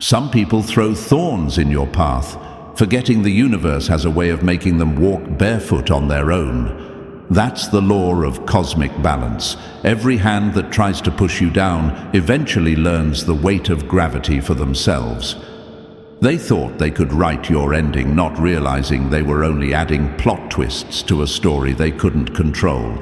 Some people throw thorns in your path, forgetting the universe has a way of making them walk barefoot on their own. That's the law of cosmic balance. Every hand that tries to push you down eventually learns the weight of gravity for themselves. They thought they could write your ending, not realizing they were only adding plot twists to a story they couldn't control.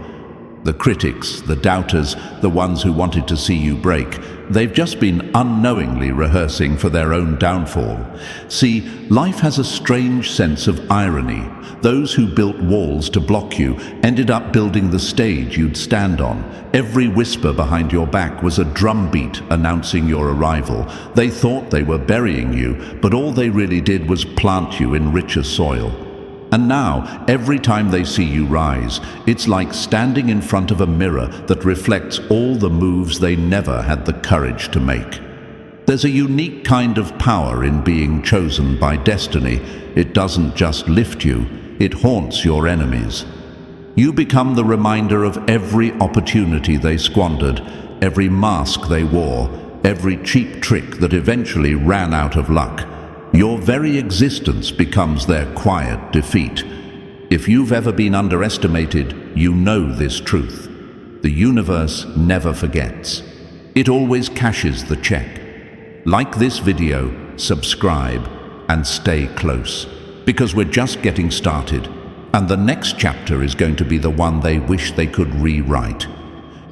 The critics, the doubters, the ones who wanted to see you break, they've just been unknowingly rehearsing for their own downfall. See, life has a strange sense of irony. Those who built walls to block you ended up building the stage you'd stand on. Every whisper behind your back was a drumbeat announcing your arrival. They thought they were burying you, but all they really did was plant you in richer soil. And now, every time they see you rise, it's like standing in front of a mirror that reflects all the moves they never had the courage to make. There's a unique kind of power in being chosen by destiny. It doesn't just lift you, it haunts your enemies. You become the reminder of every opportunity they squandered, every mask they wore, every cheap trick that eventually ran out of luck. Your very existence becomes their quiet defeat. If you've ever been underestimated, you know this truth. The universe never forgets. It always cashes the check. Like this video, subscribe, and stay close, because we're just getting started, and the next chapter is going to be the one they wish they could rewrite.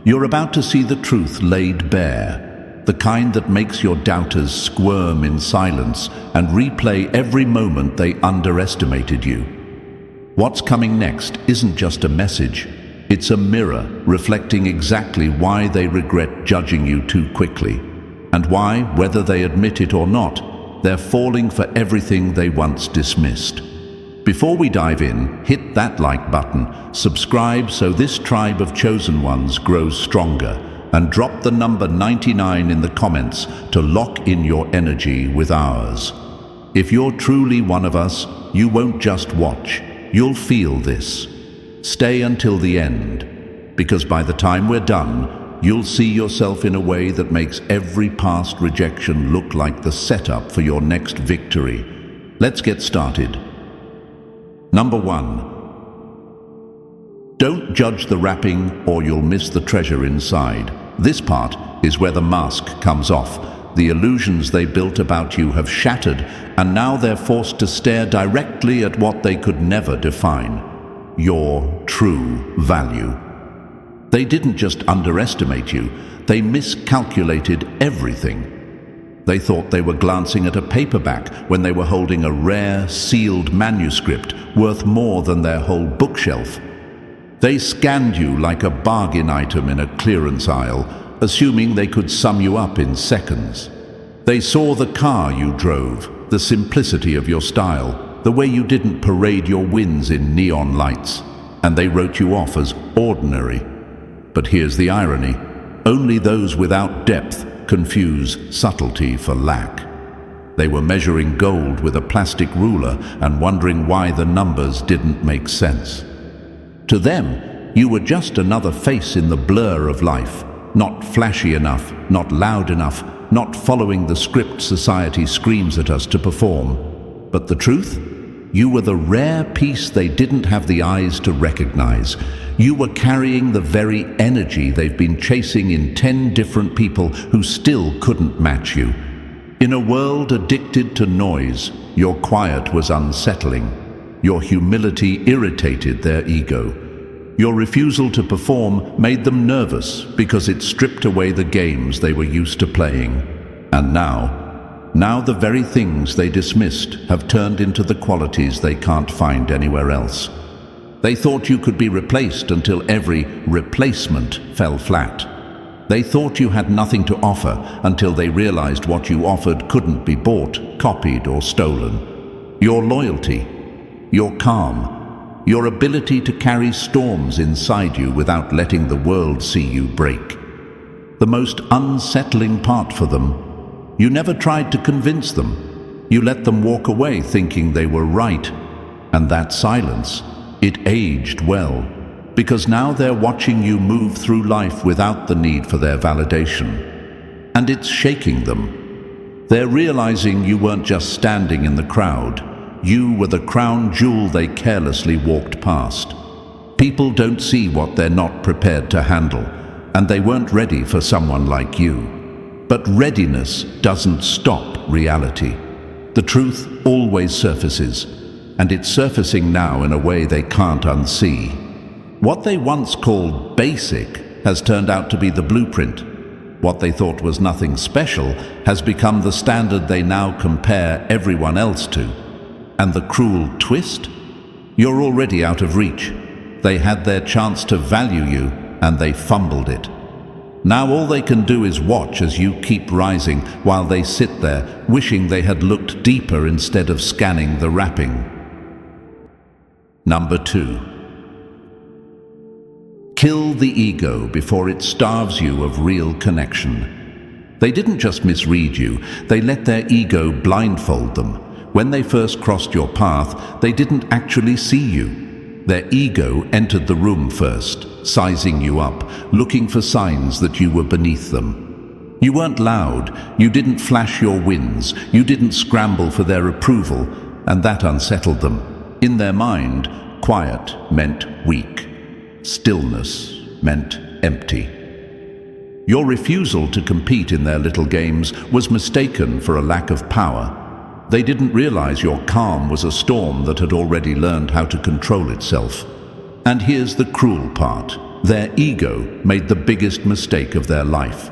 You're about to see the truth laid bare, the kind that makes your doubters squirm in silence and replay every moment they underestimated you. What's coming next isn't just a message, it's a mirror reflecting exactly why they regret judging you too quickly, and why, whether they admit it or not, they're falling for everything they once dismissed. Before we dive in, hit that like button, subscribe so this tribe of chosen ones grows stronger, and drop the number 99 in the comments to lock in your energy with ours. If you're truly one of us, you won't just watch, you'll feel this. Stay until the end, because by the time we're done, you'll see yourself in a way that makes every past rejection look like the setup for your next victory. Let's get started. Number 1. Don't judge the wrapping or you'll miss the treasure inside. This part is where the mask comes off. The illusions they built about you have shattered, and now they're forced to stare directly at what they could never define: your true value. They didn't just underestimate you, they miscalculated everything. They thought they were glancing at a paperback when they were holding a rare, sealed manuscript worth more than their whole bookshelf. They scanned you like a bargain item in a clearance aisle, assuming they could sum you up in seconds. They saw the car you drove, the simplicity of your style, the way you didn't parade your wins in neon lights, and they wrote you off as ordinary. But here's the irony: only those without depth confuse subtlety for lack. They were measuring gold with a plastic ruler and wondering why the numbers didn't make sense. To them, you were just another face in the blur of life, not flashy enough, not loud enough, not following the script society screams at us to perform. But the truth? You were the rare piece they didn't have the eyes to recognize. You were carrying the very energy they've been chasing in 10 different people who still couldn't match you. In a world addicted to noise, your quiet was unsettling. Your humility irritated their ego. Your refusal to perform made them nervous because it stripped away the games they were used to playing. And now the very things they dismissed have turned into the qualities they can't find anywhere else. They thought you could be replaced until every replacement fell flat. They thought you had nothing to offer until they realized what you offered couldn't be bought, copied, or stolen. Your loyalty, your calm, your ability to carry storms inside you without letting the world see you break. The most unsettling part for them: you never tried to convince them. You let them walk away thinking they were right. And that silence, it aged well, because now they're watching you move through life without the need for their validation. And it's shaking them. They're realizing you weren't just standing in the crowd. You were the crown jewel they carelessly walked past. People don't see what they're not prepared to handle, and they weren't ready for someone like you. But readiness doesn't stop reality. The truth always surfaces, and it's surfacing now in a way they can't unsee. What they once called basic has turned out to be the blueprint. What they thought was nothing special has become the standard they now compare everyone else to. And the cruel twist? You're already out of reach. They had their chance to value you, and they fumbled it. Now all they can do is watch as you keep rising while they sit there, wishing they had looked deeper instead of scanning the wrapping. Number 2. Kill the ego before it starves you of real connection. They didn't just misread you, they let their ego blindfold them. When they first crossed your path, they didn't actually see you. Their ego entered the room first, sizing you up, looking for signs that you were beneath them. You weren't loud, you didn't flash your wins, you didn't scramble for their approval, and that unsettled them. In their mind, quiet meant weak. Stillness meant empty. Your refusal to compete in their little games was mistaken for a lack of power. They didn't realize your calm was a storm that had already learned how to control itself. And here's the cruel part. Their ego made the biggest mistake of their life.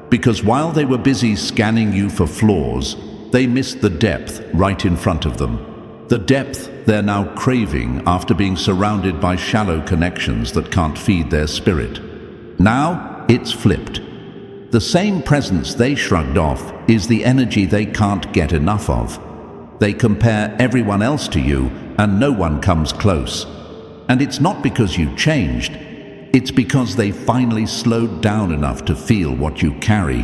Because while they were busy scanning you for flaws, they missed the depth right in front of them. The depth they're now craving after being surrounded by shallow connections that can't feed their spirit. Now it's flipped. The same presence they shrugged off is the energy they can't get enough of. They compare everyone else to you, and no one comes close. And it's not because you changed, it's because they finally slowed down enough to feel what you carry.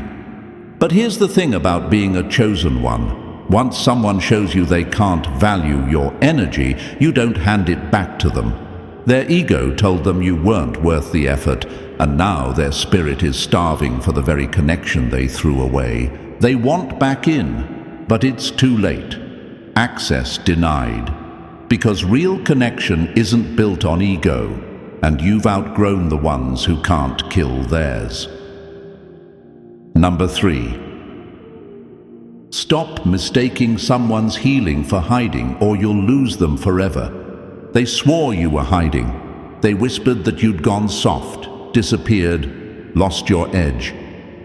But here's the thing about being a chosen one. Once someone shows you they can't value your energy, you don't hand it back to them. Their ego told them you weren't worth the effort, and now their spirit is starving for the very connection they threw away. They want back in, but it's too late. Access denied. Because real connection isn't built on ego, and you've outgrown the ones who can't kill theirs. Number 3. Stop mistaking someone's healing for hiding, or you'll lose them forever. They swore you were hiding. They whispered that you'd gone soft, disappeared, lost your edge.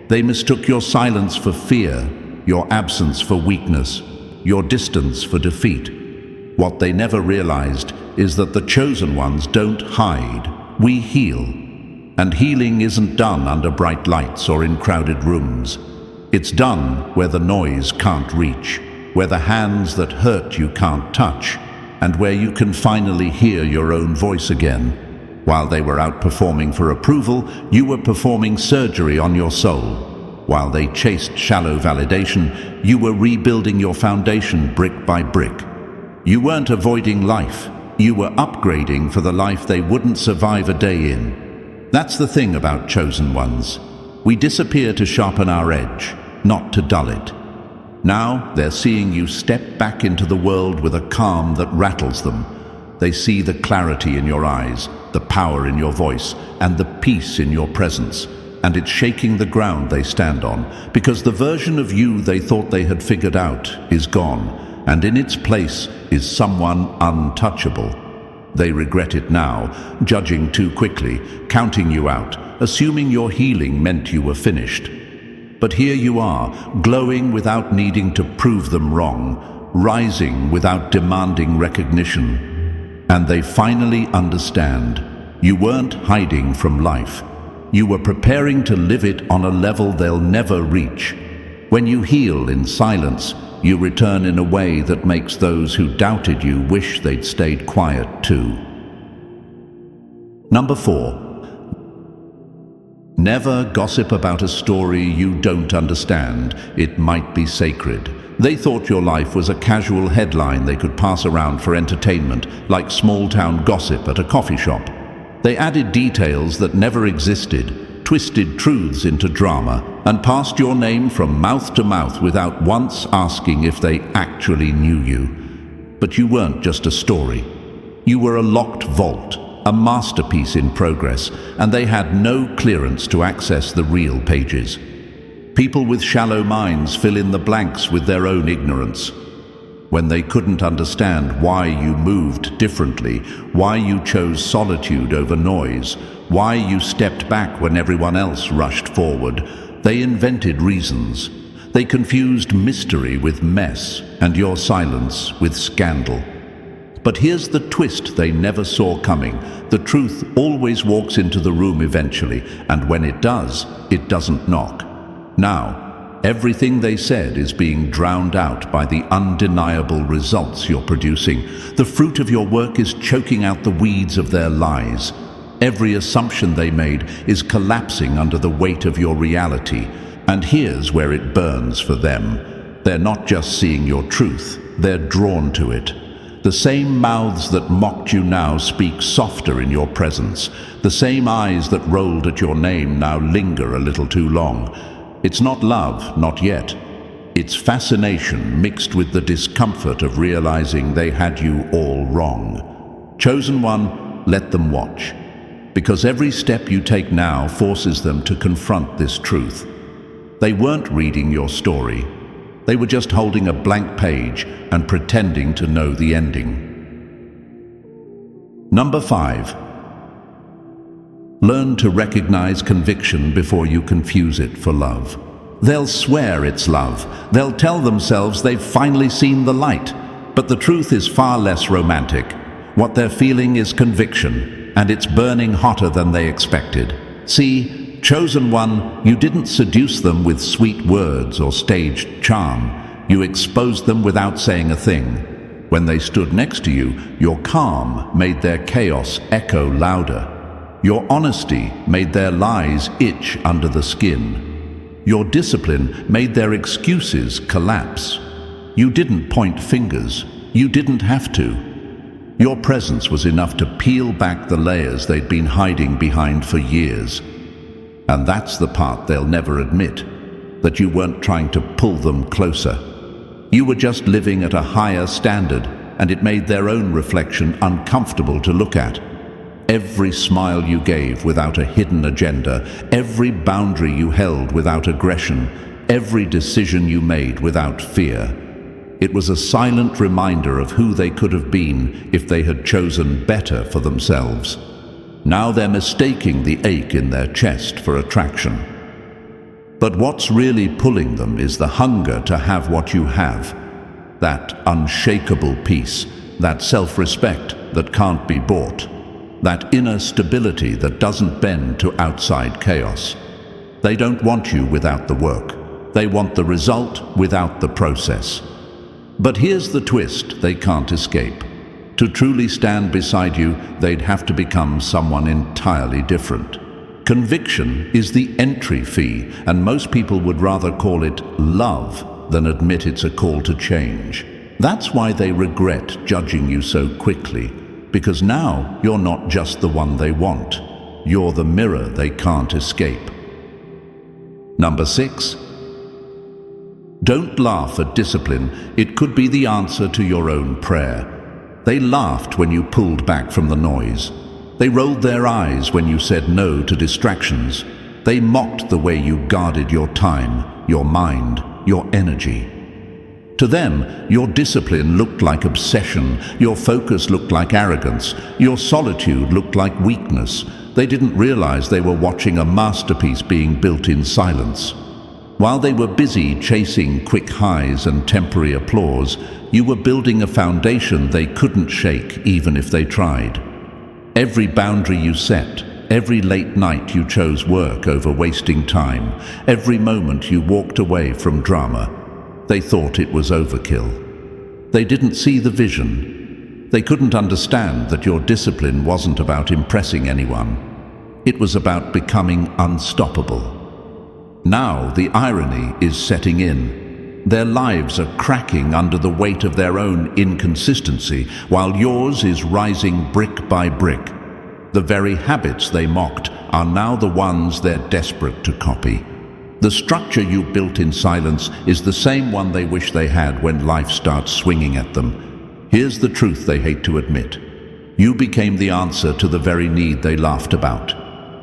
They mistook your silence for fear, your absence for weakness, your distance for defeat. What they never realized is that the chosen ones don't hide. We heal. And healing isn't done under bright lights or in crowded rooms. It's done where the noise can't reach, where the hands that hurt you can't touch, and where you can finally hear your own voice again. While they were out performing for approval, you were performing surgery on your soul. While they chased shallow validation, you were rebuilding your foundation brick by brick. You weren't avoiding life, you were upgrading for the life they wouldn't survive a day in. That's the thing about chosen ones. We disappear to sharpen our edge, not to dull it. Now they're seeing you step back into the world with a calm that rattles them. They see the clarity in your eyes, the power in your voice, and the peace in your presence. And it's shaking the ground they stand on, because the version of you they thought they had figured out is gone, and in its place is someone untouchable. They regret it now, judging too quickly, counting you out, assuming your healing meant you were finished. But here you are, glowing without needing to prove them wrong, rising without demanding recognition. And they finally understand. You weren't hiding from life. You were preparing to live it on a level they'll never reach. When you heal in silence, you return in a way that makes those who doubted you wish they'd stayed quiet too. Number 4. Never gossip about a story you don't understand. It might be sacred. They thought your life was a casual headline they could pass around for entertainment, like small-town gossip at a coffee shop. They added details that never existed, twisted truths into drama, and passed your name from mouth to mouth without once asking if they actually knew you. But you weren't just a story. You were a locked vault, a masterpiece in progress, and they had no clearance to access the real pages. People with shallow minds fill in the blanks with their own ignorance. When they couldn't understand why you moved differently, why you chose solitude over noise, why you stepped back when everyone else rushed forward, they invented reasons. They confused mystery with mess and your silence with scandal. But here's the twist they never saw coming. The truth always walks into the room eventually, and when it does, it doesn't knock. Now, everything they said is being drowned out by the undeniable results you're producing. The fruit of your work is choking out the weeds of their lies. Every assumption they made is collapsing under the weight of your reality. And here's where it burns for them. They're not just seeing your truth, they're drawn to it. The same mouths that mocked you now speak softer in your presence. The same eyes that rolled at your name now linger a little too long. It's not love, not yet. It's fascination mixed with the discomfort of realizing they had you all wrong. Chosen one, let them watch. Because every step you take now forces them to confront this truth. They weren't reading your story. They were just holding a blank page and pretending to know the ending. Number 5. Learn to recognize conviction before you confuse it for love. They'll swear it's love. They'll tell themselves they've finally seen the light. But the truth is far less romantic. What they're feeling is conviction, and it's burning hotter than they expected. See, chosen one, you didn't seduce them with sweet words or staged charm. You exposed them without saying a thing. When they stood next to you, your calm made their chaos echo louder. Your honesty made their lies itch under the skin. Your discipline made their excuses collapse. You didn't point fingers. You didn't have to. Your presence was enough to peel back the layers they'd been hiding behind for years. And that's the part they'll never admit, that you weren't trying to pull them closer. You were just living at a higher standard, and it made their own reflection uncomfortable to look at. Every smile you gave without a hidden agenda, every boundary you held without aggression, every decision you made without fear. It was a silent reminder of who they could have been if they had chosen better for themselves. Now they're mistaking the ache in their chest for attraction. But what's really pulling them is the hunger to have what you have. That unshakable peace, that self-respect that can't be bought, that inner stability that doesn't bend to outside chaos. They don't want you without the work. They want the result without the process. But here's the twist they can't escape. To truly stand beside you, they'd have to become someone entirely different. Conviction is the entry fee, and most people would rather call it love than admit it's a call to change. That's why they regret judging you so quickly, because now you're not just the one they want. You're the mirror they can't escape. Number 6. Don't laugh at discipline. It could be the answer to your own prayer. They laughed when you pulled back from the noise. They rolled their eyes when you said no to distractions. They mocked the way you guarded your time, your mind, your energy. To them, your discipline looked like obsession, your focus looked like arrogance, your solitude looked like weakness. They didn't realize they were watching a masterpiece being built in silence. While they were busy chasing quick highs and temporary applause, you were building a foundation they couldn't shake even if they tried. Every boundary you set, every late night you chose work over wasting time, every moment you walked away from drama, they thought it was overkill. They didn't see the vision. They couldn't understand that your discipline wasn't about impressing anyone. It was about becoming unstoppable. Now the irony is setting in. Their lives are cracking under the weight of their own inconsistency, while yours is rising brick by brick. The very habits they mocked are now the ones they're desperate to copy. The structure you built in silence is the same one they wish they had when life starts swinging at them. Here's the truth they hate to admit. You became the answer to the very need they laughed about.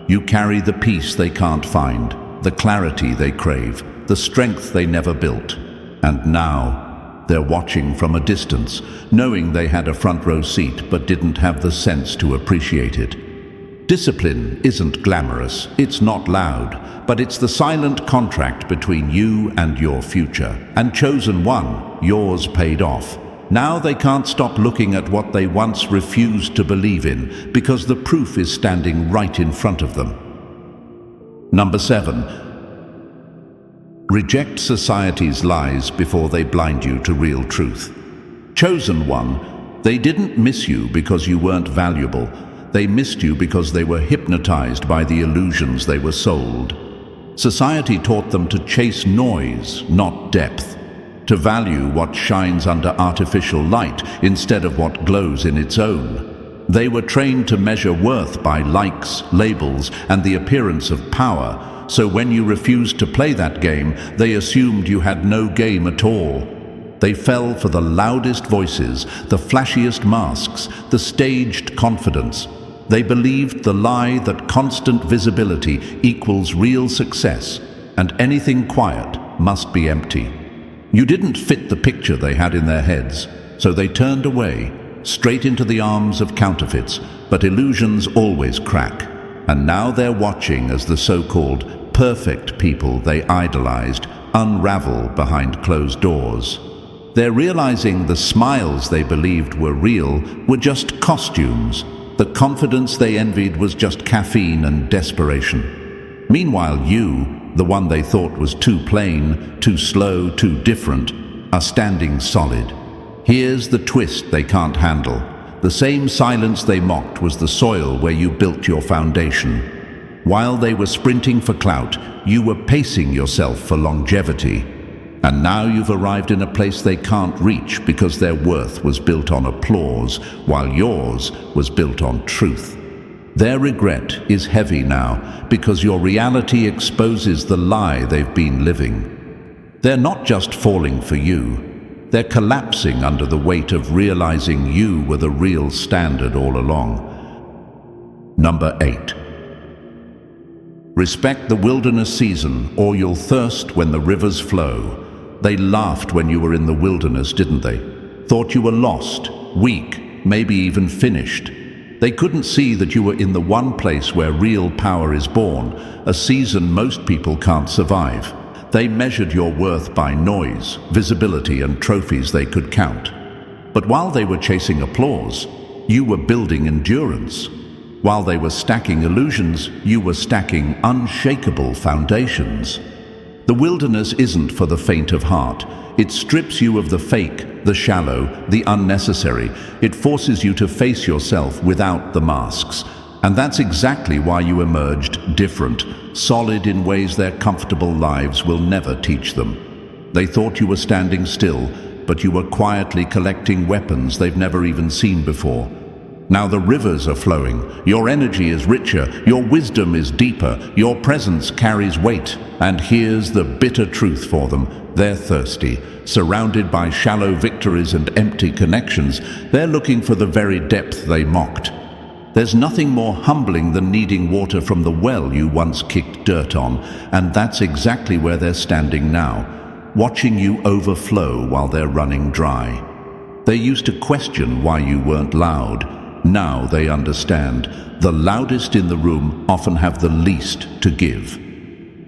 You carry the peace they can't find, the clarity they crave, the strength they never built. And now, they're watching from a distance, knowing they had a front row seat but didn't have the sense to appreciate it. Discipline isn't glamorous, it's not loud, but it's the silent contract between you and your future. And chosen one, yours paid off. Now they can't stop looking at what they once refused to believe in, because the proof is standing right in front of them. Number 7. Reject society's lies before they blind you to real truth. Chosen one, they didn't miss you because you weren't valuable. They missed you because they were hypnotized by the illusions they were sold. Society taught them to chase noise, not depth, to value what shines under artificial light instead of what glows in its own. They were trained to measure worth by likes, labels, and the appearance of power, so when you refused to play that game, they assumed you had no game at all. They fell for the loudest voices, the flashiest masks, the staged confidence. They believed the lie that constant visibility equals real success, and anything quiet must be empty. You didn't fit the picture they had in their heads, so they turned away, straight into the arms of counterfeits, but illusions always crack. And now they're watching as the so-called perfect people they idolized unravel behind closed doors. They're realizing the smiles they believed were real were just costumes. The confidence they envied was just caffeine and desperation. Meanwhile, you, the one they thought was too plain, too slow, too different, are standing solid. Here's the twist they can't handle. The same silence they mocked was the soil where you built your foundation. While they were sprinting for clout, you were pacing yourself for longevity. And now you've arrived in a place they can't reach because their worth was built on applause, while yours was built on truth. Their regret is heavy now because your reality exposes the lie they've been living. They're not just falling for you, they're collapsing under the weight of realizing you were the real standard all along. Number 8. Respect the wilderness season, or you'll thirst when the rivers flow. They laughed when you were in the wilderness, didn't they? Thought you were lost, weak, maybe even finished. They couldn't see that you were in the one place where real power is born, a season most people can't survive. They measured your worth by noise, visibility, and trophies they could count. But while they were chasing applause, you were building endurance. While they were stacking illusions, you were stacking unshakable foundations. The wilderness isn't for the faint of heart. It strips you of the fake, the shallow, the unnecessary. It forces you to face yourself without the masks. And that's exactly why you emerged different, solid in ways their comfortable lives will never teach them. They thought you were standing still, but you were quietly collecting weapons they've never even seen before. Now the rivers are flowing, your energy is richer, your wisdom is deeper, your presence carries weight. And here's the bitter truth for them. They're thirsty, surrounded by shallow victories and empty connections. They're looking for the very depth they mocked. There's nothing more humbling than needing water from the well you once kicked dirt on, and that's exactly where they're standing now, watching you overflow while they're running dry. They used to question why you weren't loud. Now they understand. The loudest in the room often have the least to give.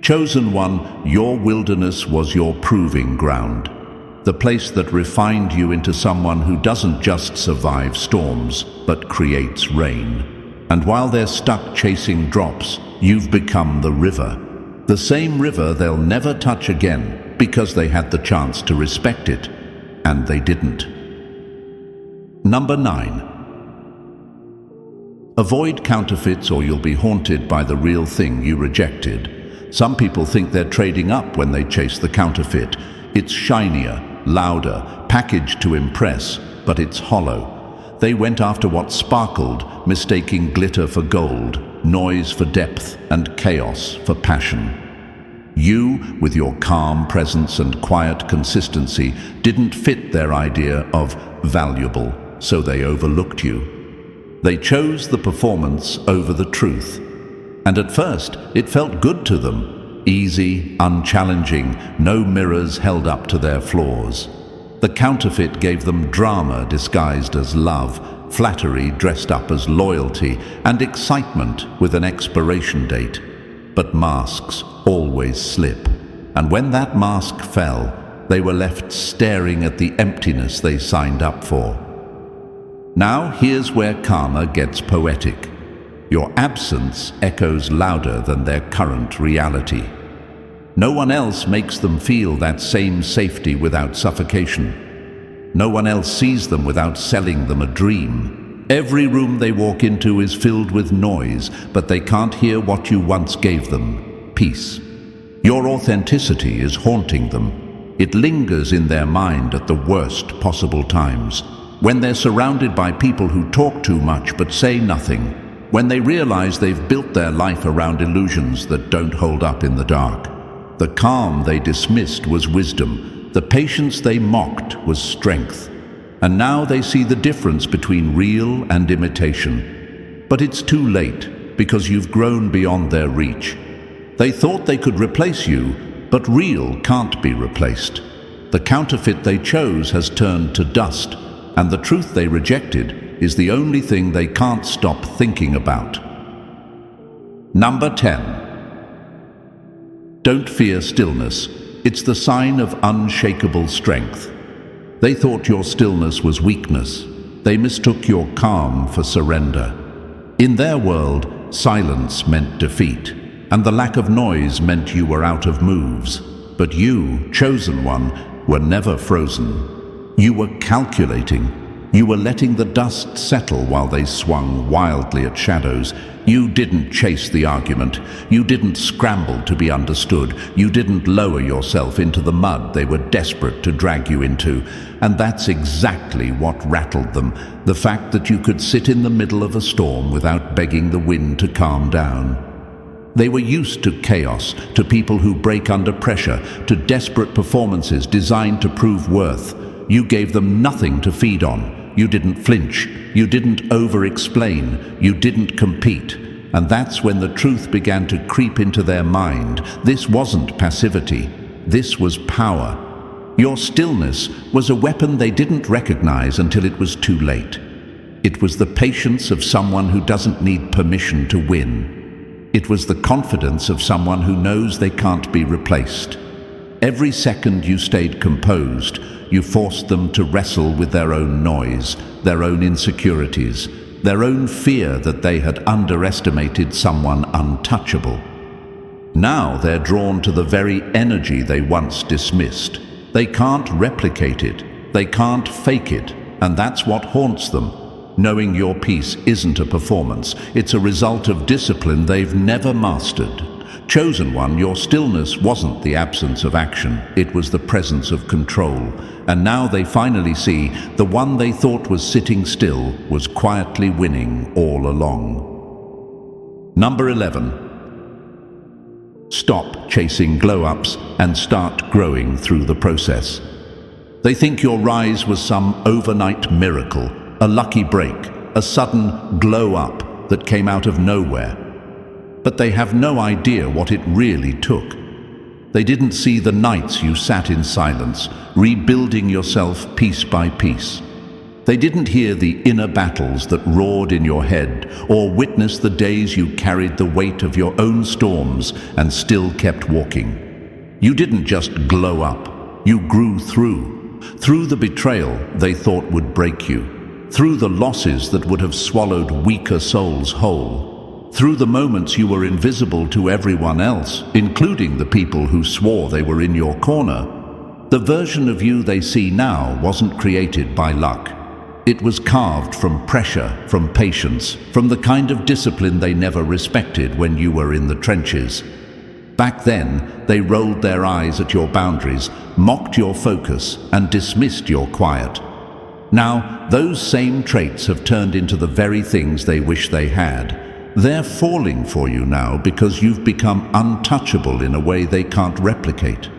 Chosen one, your wilderness was your proving ground. The place that refined you into someone who doesn't just survive storms, but creates rain. And while they're stuck chasing drops, you've become the river. The same river they'll never touch again because they had the chance to respect it, and they didn't. Number 9. Avoid counterfeits or you'll be haunted by the real thing you rejected. Some people think they're trading up when they chase the counterfeit. It's shinier, louder, packaged to impress, but it's hollow. They went after what sparkled, mistaking glitter for gold, noise for depth, and chaos for passion. You, with your calm presence and quiet consistency, didn't fit their idea of valuable, so they overlooked you. They chose the performance over the truth. And at first, it felt good to them. Easy, unchallenging, no mirrors held up to their flaws. The counterfeit gave them drama disguised as love, flattery dressed up as loyalty, and excitement with an expiration date. But masks always slip, and when that mask fell, they were left staring at the emptiness they signed up for. Now here's where karma gets poetic. Your absence echoes louder than their current reality. No one else makes them feel that same safety without suffocation. No one else sees them without selling them a dream. Every room they walk into is filled with noise, but they can't hear what you once gave them: peace. Your authenticity is haunting them. It lingers in their mind at the worst possible times, when they're surrounded by people who talk too much but say nothing, when they realize they've built their life around illusions that don't hold up in the dark. The calm they dismissed was wisdom. The patience they mocked was strength. And now they see the difference between real and imitation. But it's too late, because you've grown beyond their reach. They thought they could replace you, but real can't be replaced. The counterfeit they chose has turned to dust, and the truth they rejected is the only thing they can't stop thinking about. Number 10. Don't fear stillness. It's the sign of unshakable strength. They thought your stillness was weakness. They mistook your calm for surrender. In their world, silence meant defeat, and the lack of noise meant you were out of moves. But you, chosen one, were never frozen. You were calculating. You were letting the dust settle while they swung wildly at shadows. You didn't chase the argument. You didn't scramble to be understood. You didn't lower yourself into the mud they were desperate to drag you into. And that's exactly what rattled them, the fact that you could sit in the middle of a storm without begging the wind to calm down. They were used to chaos, to people who break under pressure, to desperate performances designed to prove worth. You gave them nothing to feed on. You didn't flinch. You didn't over-explain. You didn't compete. And that's when the truth began to creep into their mind. This wasn't passivity. This was power. Your stillness was a weapon they didn't recognize until it was too late. It was the patience of someone who doesn't need permission to win. It was the confidence of someone who knows they can't be replaced. Every second you stayed composed, you forced them to wrestle with their own noise, their own insecurities, their own fear that they had underestimated someone untouchable. Now they're drawn to the very energy they once dismissed. They can't replicate it, they can't fake it, and that's what haunts them. Knowing your peace isn't a performance, it's a result of discipline they've never mastered. Chosen one, your stillness wasn't the absence of action, it was the presence of control. And now they finally see the one they thought was sitting still was quietly winning all along. Number 11. Stop chasing glow-ups and start growing through the process. They think your rise was some overnight miracle, a lucky break, a sudden glow-up that came out of nowhere. But they have no idea what it really took. They didn't see the nights you sat in silence, rebuilding yourself piece by piece. They didn't hear the inner battles that roared in your head, or witness the days you carried the weight of your own storms and still kept walking. You didn't just glow up, you grew through the betrayal they thought would break you, through the losses that would have swallowed weaker souls whole. Through the moments you were invisible to everyone else, including the people who swore they were in your corner. The version of you they see now wasn't created by luck. It was carved from pressure, from patience, from the kind of discipline they never respected when you were in the trenches. Back then, they rolled their eyes at your boundaries, mocked your focus, and dismissed your quiet. Now, those same traits have turned into the very things they wish they had. They're falling for you now because you've become untouchable in a way they can't replicate.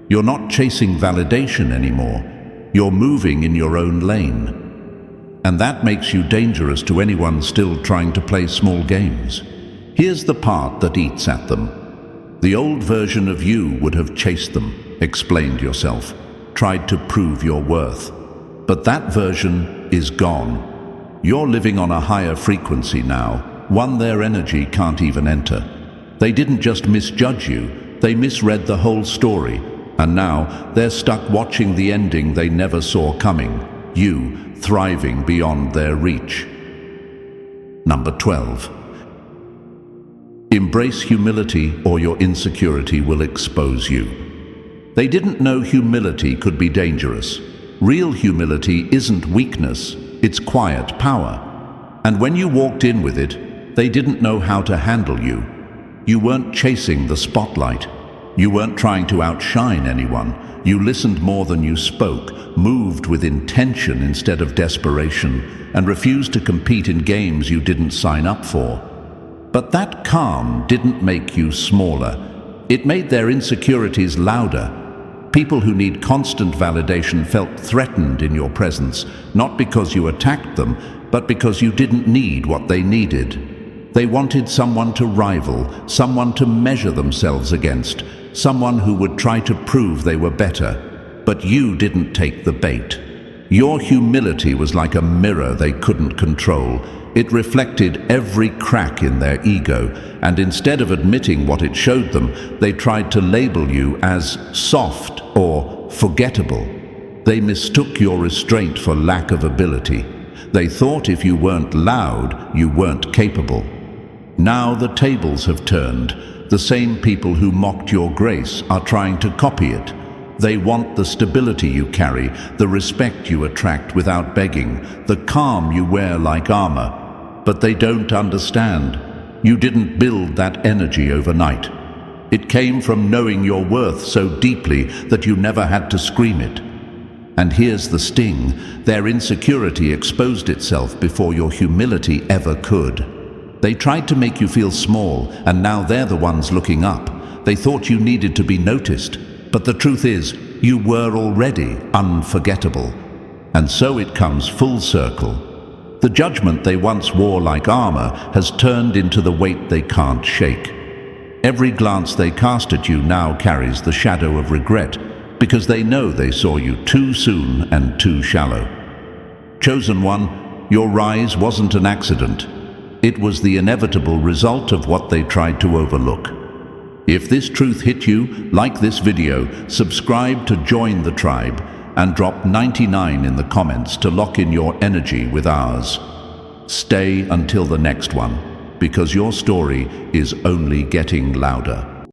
You're not chasing validation anymore. You're moving in your own lane. And that makes you dangerous to anyone still trying to play small games. Here's the part that eats at them. The old version of you would have chased them, explained yourself, tried to prove your worth. But that version is gone. You're living on a higher frequency now, one their energy can't even enter. They didn't just misjudge you, they misread the whole story, and now they're stuck watching the ending they never saw coming, you thriving beyond their reach. Number 12. Embrace humility or your insecurity will expose you. They didn't know humility could be dangerous. Real humility isn't weakness, it's quiet power. And when you walked in with it, they didn't know how to handle you. You weren't chasing the spotlight. You weren't trying to outshine anyone. You listened more than you spoke, moved with intention instead of desperation, and refused to compete in games you didn't sign up for. But that calm didn't make you smaller. It made their insecurities louder. People who need constant validation felt threatened in your presence, not because you attacked them, but because you didn't need what they needed. They wanted someone to rival, someone to measure themselves against, someone who would try to prove they were better. But you didn't take the bait. Your humility was like a mirror they couldn't control. It reflected every crack in their ego, and instead of admitting what it showed them, they tried to label you as soft or forgettable. They mistook your restraint for lack of ability. They thought if you weren't loud, you weren't capable. Now the tables have turned. The same people who mocked your grace are trying to copy it. They want the stability you carry, the respect you attract without begging, the calm you wear like armor. But they don't understand. You didn't build that energy overnight. It came from knowing your worth so deeply that you never had to scream it. And here's the sting. Their insecurity exposed itself before your humility ever could. They tried to make you feel small, and now they're the ones looking up. They thought you needed to be noticed, but the truth is, you were already unforgettable. And so it comes full circle. The judgment they once wore like armor has turned into the weight they can't shake. Every glance they cast at you now carries the shadow of regret, because they know they saw you too soon and too shallow. Chosen one, your rise wasn't an accident. It was the inevitable result of what they tried to overlook. If this truth hit you, like this video, subscribe to join the tribe, and drop 99 in the comments to lock in your energy with ours. Stay until the next one, because your story is only getting louder.